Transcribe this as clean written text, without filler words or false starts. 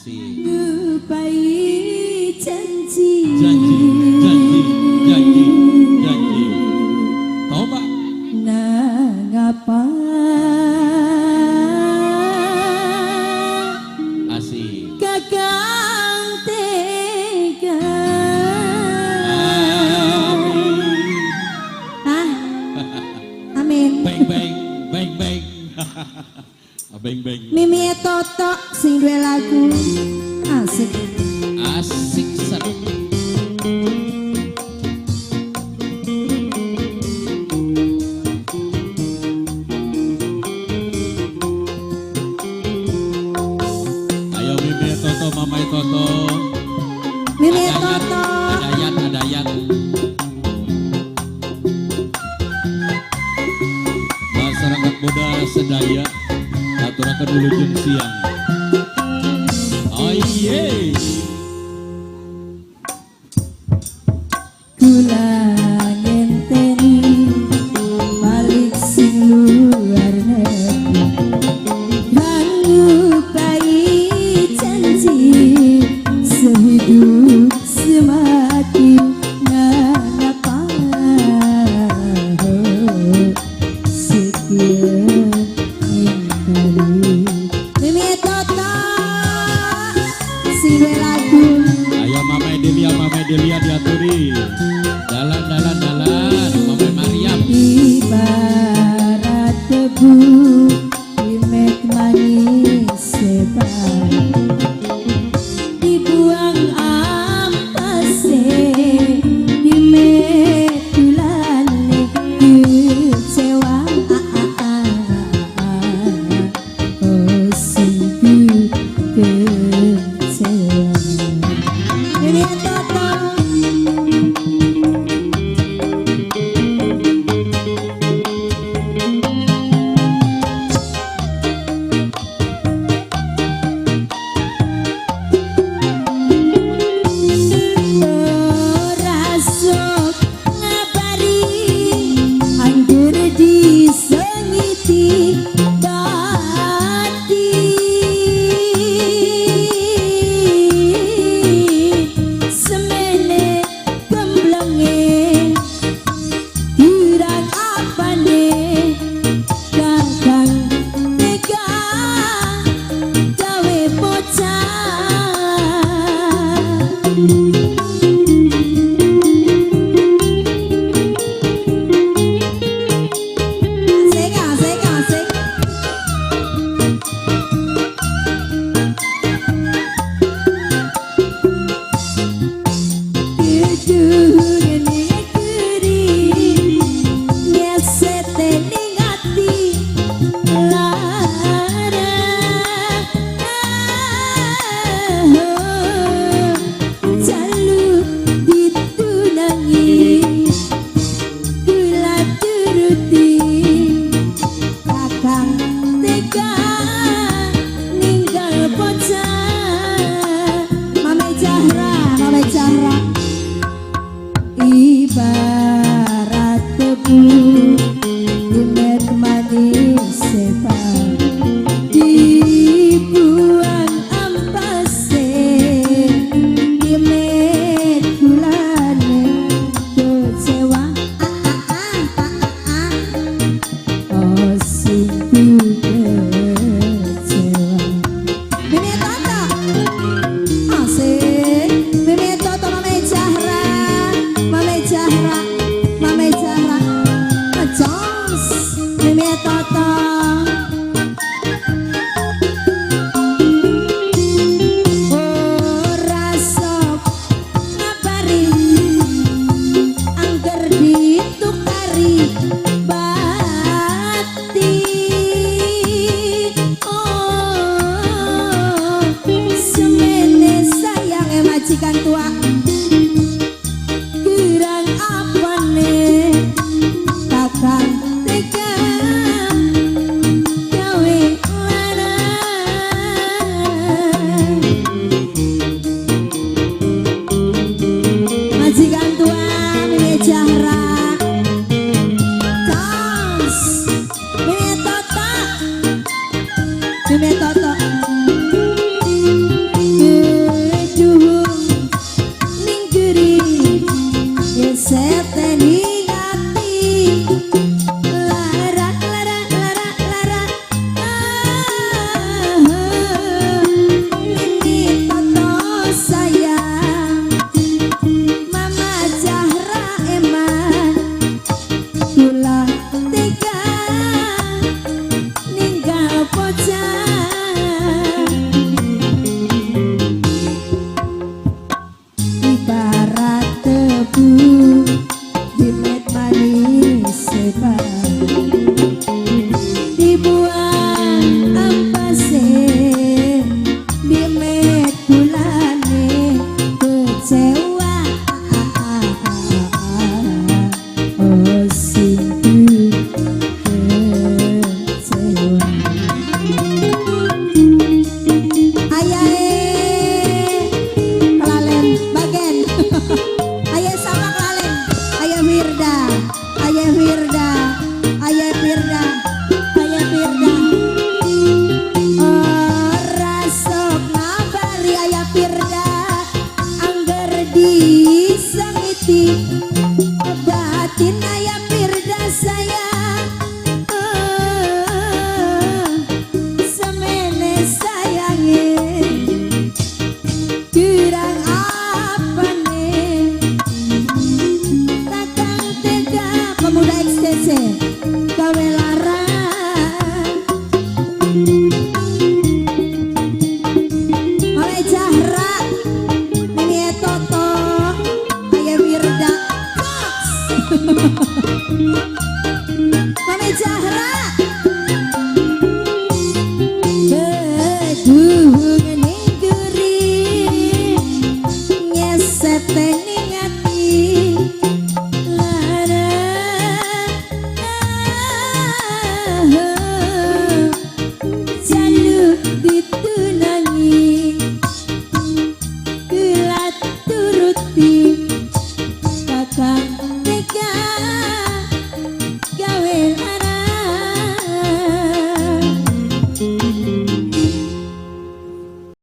Asik. Lupai janji. Janji, janji, janji, janji. Tahu Pak? Nah ngapa? Asik. Kakang tega. Hah? Amin. Bang bang, bang bang. Bang bang. Mimi Toto sing duwe lagu asik. Asik set. Ayo Mimi Toto, Mama Toto. Mimi Toto. Ada yat. Masyarakat muda sedaya aturakan dulu jam siang. Oh iya. Kula ngenteni balik sing luar negeri dan lupai janji sehidup semati. Nah ngapa sekian kali Mimi Toto sing lagu. Ayo Mama Delia diaturi. Dalan Mama Mariam. Ibarat debu imek manis sebar dibuang ampase imek tulane kecewa oh sungguh kecewa. Ini Toto. Ibarat debu imet manis sebar dibuang ampase imet kulane kecewa oh sungguh kecewa. Mimi Toto asik. Mimi Toto Mame Zahra Jos Mimi Toto